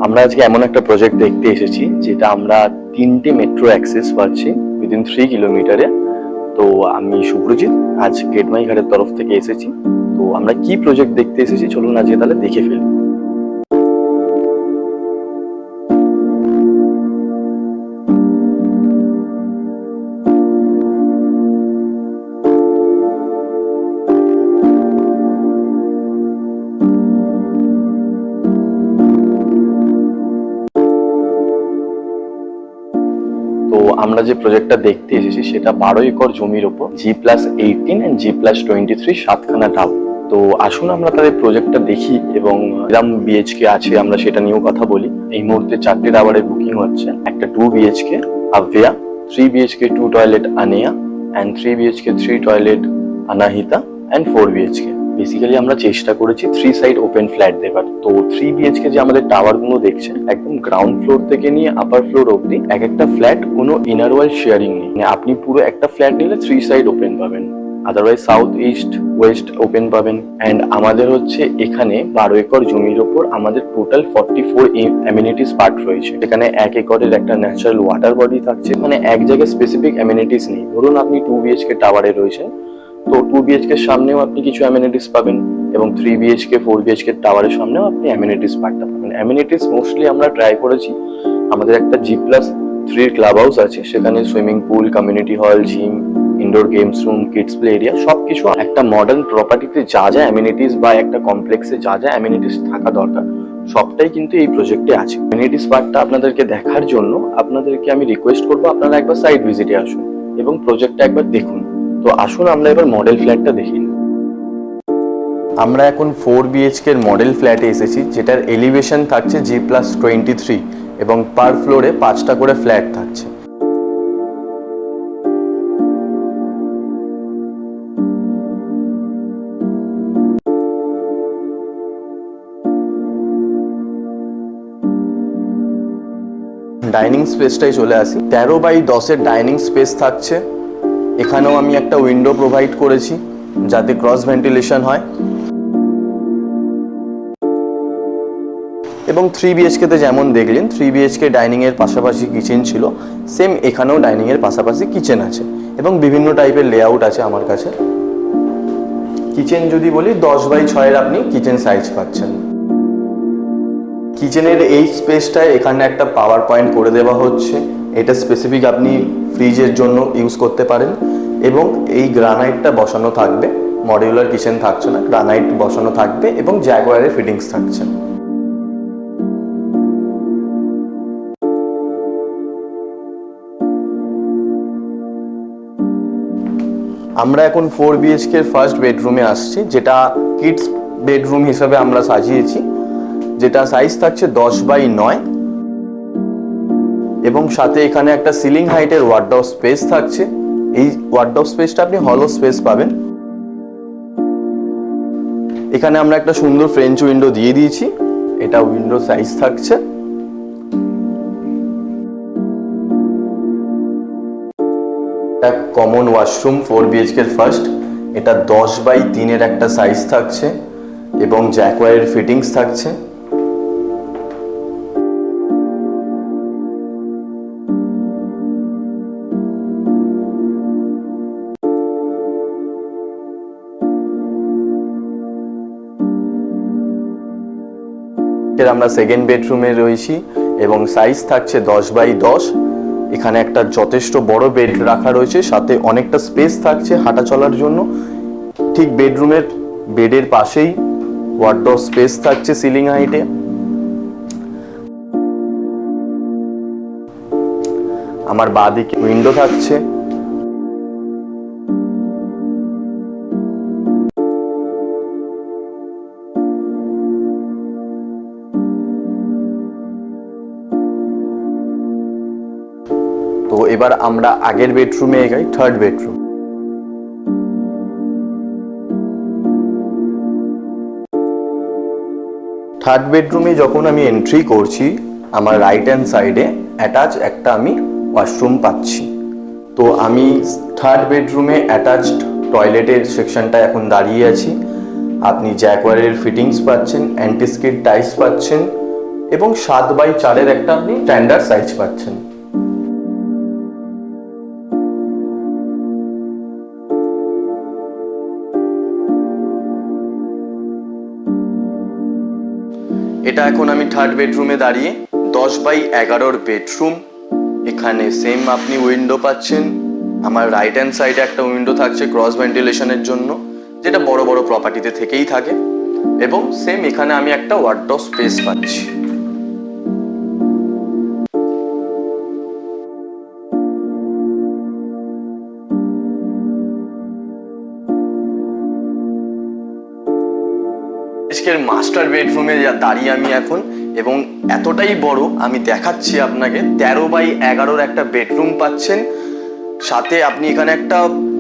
আমরা আজকে এমন একটা প্রজেক্ট দেখতে এসেছি যেটা আমরা 3টে মেট্রো অ্যাক্সেস পাচ্ছি উইদিন 3 কিলোমিটারে। তো আমি শুভ্রজিৎ, আজ গেটমাই ঘাটের তরফ থেকে এসেছি। তো আমরা কি প্রজেক্ট দেখতে এসেছি চলুন আজকে তাহলে দেখে ফেলি। তো আমরা যে প্রজেক্টটা দেখতে এসেছি সেটা 12 একর জমির ওপর G+18 and G+23 সাতখানা টাউন। তো আসুন আমরা তাদের প্রজেক্টটা দেখি এবং গ্রাম বিএইচকে আছে আমরা সেটা নিয়েও কথা বলি। এই মুহূর্তে 4টে টাওয়ারের বুকিং হচ্ছে, একটা 2 BHK Aavya, 3 BHK 2 toilet Aneya and 3 BHK 3 toilet Anahita and 4 BHK. Basically আমরা চেষ্টা করেছি 3 সাইড ওপেন ফ্ল্যাট দেবার। তো 3 বিএইচকে যে আমাদের টাওয়ার গুলো দেখছেন একদম গ্রাউন্ড ফ্লোর থেকে নিয়ে আপার ফ্লোর অবধি এক একটা ফ্ল্যাট কোনো ইনার ওয়াল শেয়ারিং নেই, মানে আপনি পুরো একটা ফ্ল্যাট নিলে 3 সাইড ওপেন পাবেন, otherwise south east West open পাবেন। অ্যান্ড আমাদের হচ্ছে এখানে 12 একর জমির ওপর আমাদের টোটাল 44 অ্যামিনিটিস পার্ট রয়েছে। এখানে 1 একরের একটা ন্যাচারাল ওয়াটার বডি থাকছে, মানে এক জায়গায় স্পেসিফিক অ্যামিনিটিস নেই। ধরুন আপনি 2 বিএইচকে টাওয়ারে রয়েছেন, তো 2 বিএইচকে সামনেও আপনি কিছু অ্যামিনিটিস পাবেন এবং 3 বিএইচকে 4 বিএইচকে টাওয়ারের সামনেও আপনি অ্যামিনিটিস পার্টটা পাবেন। অ্যামিনিটিস মোস্টলি আমরা ট্রাই করেছি, আমাদের একটা G+3 ক্লাব হাউস আছে, সেখানে swimming pool, community hall, gym, indoor games room, kids play area সবকিছু একটা মডার্ন প্রপার্টিতে যা যা অ্যামিনিটিস বা একটা কমপ্লেক্সে যা যা অ্যামিনিটিস থাকা দরকার সবটাই কিন্তু এই প্রজেক্টে আছে। অ্যামিনিটিস পার্টটা আপনাদেরকে দেখার জন্য আপনাদেরকে আমি রিকোয়েস্ট করবো আপনারা একবার সাইট ভিজিটে আসুন এবং প্রজেক্টটা একবার দেখুন। তো আসুন আমরা এবার মডেল ফ্ল্যাটটা দেখি। আমরা এখন 4 বিএইচকে এর মডেল ফ্ল্যাটে এসেছি, যেটার এলিভেশন থাকছে G+23 এবং পার ফ্লোরে 5টা করে ফ্ল্যাট থাকছে। ডাইনিং স্পেসটাই চলে আসি। 13x10 এর ডাইনিং স্পেস থাকছে। এখানেও আমি একটা উইন্ডো প্রোভাইড করেছি যাতে ক্রস ভেন্টিলেশন হয়। এবং 3 বিএইচকে তে যেমন দেখলেন 3 বিএইচকে ডাইনিং এর পাশাপাশি কিচেন ছিল, সেম এখানেও ডাইনিং এর পাশাপাশি কিচেন আছে এবং বিভিন্ন টাইপের লেআউট আছে আমার কাছে। কিচেন যদি বলি 10x6 এর আপনি কিচেন সাইজ পাচ্ছেন। কিচেনের এই স্পেসটায় এখানে একটা পাওয়ার পয়েন্ট করে দেওয়া হচ্ছে, এটা স্পেসিফিক আপনি ফ্রিজের জন্য ইউজ করতে পারেন। এবং এই গ্রানাইটটা বসানো থাকবে, মডিউলার কিচেন থাকছে না, গ্রানাইট বসানো থাকবে এবং জ্যাগুয়ারের ফিটিংস থাকছে। আমরা এখন 4 বিএইচকে এর ফার্স্ট বেডরুমে আসছি, যেটা কিডস বেডরুম হিসেবে আমরা সাজিয়েছি, যেটা সাইজ থাকছে 10x9 এবং সাথে এখানে একটা সিলিং হাইটের ওয়ার্ডরোব স্পেস থাকছে। এই ওয়ার্ডরোব স্পেসটা আপনি হলো স্পেস পাবেন। এখানে আমরা একটা সুন্দর ফ্রেঞ্চ উইন্ডো দিয়ে দিয়েছি, এটা উইন্ডো সাইজ থাকছে। একটা কমন ওয়াশরুম 4 বিএইচকে এর ফার্স্ট, এটা 10x3 এর একটা সাইজ থাকছে এবং জ্যাকওয়ারের ফিটিংস থাকছে। আমরা সেকেন্ড বেডরুমে রয়েছি এবং সাইজ থাকছে 10x10। এখানে একটা যথেষ্ট বড় বেড রাখা রয়েছে, সাথে অনেকটা স্পেস থাকছে হাঁটা চলার জন্য। ঠিক বেডের পাশেই ওয়ার্ডরোব স্পেস থাকছে সিলিং হাইটে। আমার বাঁদিকে উইন্ডো থাকছে। তো এবার আমরা আগের বেডরুমে এগাই, থার্ড বেডরুম। থার্ড বেডরুমে যখন আমি এন্ট্রি করছি আমার রাইট হ্যান্ড সাইডে অ্যাটাচ একটা আমি ওয়াশরুম পাচ্ছি। তো আমি থার্ড বেডরুমে অ্যাটাচড টয়লেটের সেকশনটা এখন দাঁড়িয়ে আছি। আপনি জ্যাকওয়ারের ফিটিংস পাচ্ছেন, অ্যান্টিস্কিড টাইলস পাচ্ছেন, এবং 7x4 একটা আপনি স্ট্যান্ডার্ড সাইজ পাচ্ছেন। এটা এখন আমি থার্ড বেডরুমে দাঁড়িয়ে। 10x11 bedroom. এখানে সেম আপনি উইন্ডো পাচ্ছেন। আমার রাইট হ্যান্ড সাইডে একটা উইন্ডো থাকছে ক্রস ভেন্টিলেশনের জন্য, যেটা বড় বড় প্রপার্টিতে থেকেই থাকে। এবং সেম এখানে আমি একটা ওয়ার্ডরোব স্পেস পাচ্ছি। আজকের মাস্টার বেডরুমে দাঁড়িয়ে আমি এখন, এবং এতটাই বড় আমি দেখাচ্ছি আপনাকে। 13x11 একটা বেডরুম পাচ্ছেন। সাথে আপনি এখানে একটা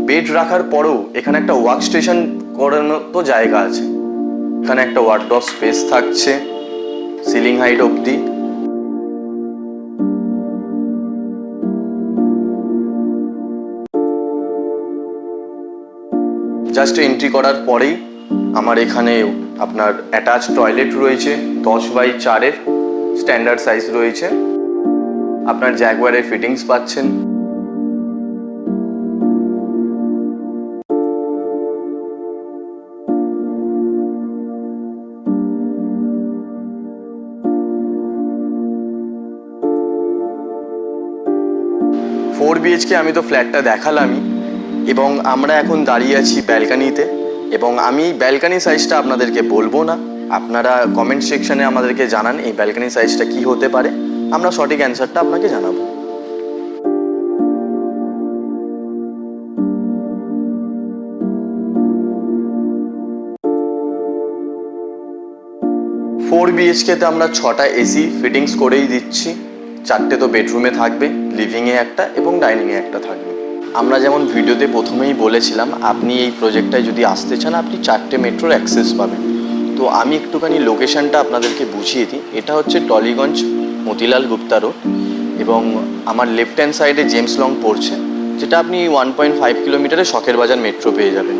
বেড রাখার পরেও এখানে একটা ওয়ার্ক স্টেশন করানোর তো জায়গা আছে। এখানে একটা ওয়ার্ডরোব স্পেস থাকছে সিলিং হাইট অবধি। জাস্ট এন্ট্রি করার পরেই আমার এখানে আপনার অ্যাটাচ টয়লেট রয়েছে। 10x4 স্ট্যান্ডার্ড সাইজ রয়েছে। আপনার জ্যাগুয়ারের ফিটিংস পাচ্ছেন। ফোর বিএইচকে আমি তো ফ্ল্যাটটা দেখালামই, এবং আমরা এখন দাঁড়িয়ে আছি ব্যালকানিতে। এবং আমি ব্যালকানি সাইজটা আপনাদেরকে বলবো না, আপনারা কমেন্ট সেকশনে আমাদেরকে জানান এই ব্যালকানি সাইজটা কি হতে পারে, আমরা সঠিক অ্যান্সারটা আপনাকে জানাবো। ফোর বিএইচকেতে আমরা 6টা এসি ফিটিংস করেই দিচ্ছি। 4টে তো বেডরুমে থাকবে, লিভিংয়ে একটা এবং ডাইনিংয়ে একটা থাকবে। আমরা যেমন ভিডিওতে প্রথমেই বলেছিলাম, আপনি এই প্রজেক্টটায় যদি আসতে চান আপনি 4টে মেট্রোর অ্যাক্সেস পাবেন। তো আমি একটুখানি লোকেশনটা আপনাদেরকে বুঝিয়ে দিই। এটা হচ্ছে টলিগঞ্জ মতিলাল গুপ্তা রোড, এবং আমার লেফট হ্যান্ড সাইডে জেমস লং পড়ছে, যেটা আপনি 1.5 কিলোমিটারে শখের বাজার মেট্রো পেয়ে যাবেন।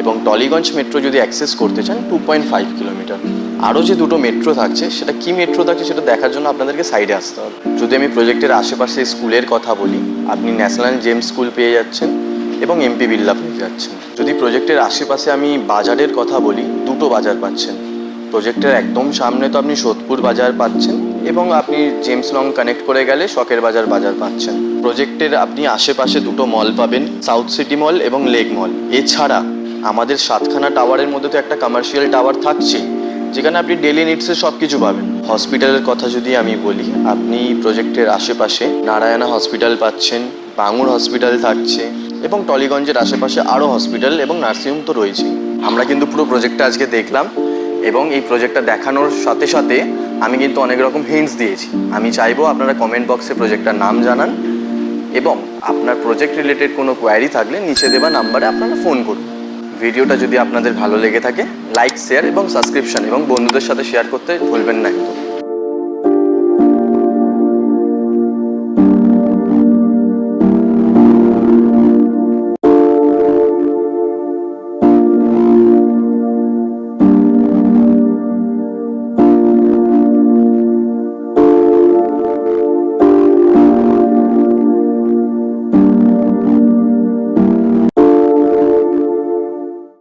এবং টলিগঞ্জ মেট্রো যদি অ্যাক্সেস করতে চান 2.5 কিলোমিটার। আরও যে দুটো মেট্রো থাকছে, সেটা কি মেট্রো থাকছে সেটা দেখার জন্য আপনাদেরকে সাইডে আসতে হবে। যদি আমি প্রজেক্টের আশেপাশে স্কুলের কথা বলি, আপনি ন্যাশনাল জেমস স্কুল পেয়ে যাচ্ছেন এবং এমপি বিড়লা পেয়ে যাচ্ছেন। যদি প্রজেক্টের আশেপাশে আমি বাজারের কথা বলি, দুটো বাজার পাচ্ছেন। প্রজেক্টের একদম সামনে তো আপনি সোদপুর বাজার পাচ্ছেন, এবং আপনি জেমস লং কানেক্ট করে গেলে শখের বাজার পাচ্ছেন। প্রজেক্টের আপনি আশেপাশে দুটো মল পাবেন, সাউথ সিটি মল এবং লেক মল। এছাড়া আমাদের 7খানা টাওয়ারের মধ্যে তো একটা কমার্শিয়াল টাওয়ার থাকছেই, যেখানে আপনি ডেলি নিডসের সব কিছু পাবেন। হসপিটালের কথা যদি আমি বলি, আপনি প্রজেক্টের আশেপাশে নারায়ণা হসপিটাল পাচ্ছেন, বাঙুর হসপিটাল থাকছে, এবং টলিগঞ্জের আশেপাশে আরও হসপিটাল এবং নার্সিংহোম তো রয়েছেই। আমরা কিন্তু পুরো প্রজেক্টটা আজকে দেখলাম, এবং এই প্রজেক্টটা দেখানোর সাথে সাথে আমি কিন্তু অনেক রকম হিন্টস দিয়েছি। আমি চাইবো আপনারা কমেন্ট বক্সে প্রজেক্টটার নাম জানান, এবং আপনার প্রজেক্ট রিলেটেড কোনো কোয়ারি থাকলে নিচে দেওয়া নাম্বারে আপনারা ফোন করুন। ভিডিওটা যদি আপনাদের ভালো লেগে থাকে, লাইক, শেয়ার এবং সাবস্ক্রিপশন এবং বন্ধুদের সাথে শেয়ার করতে ভুলবেন না কিন্তু।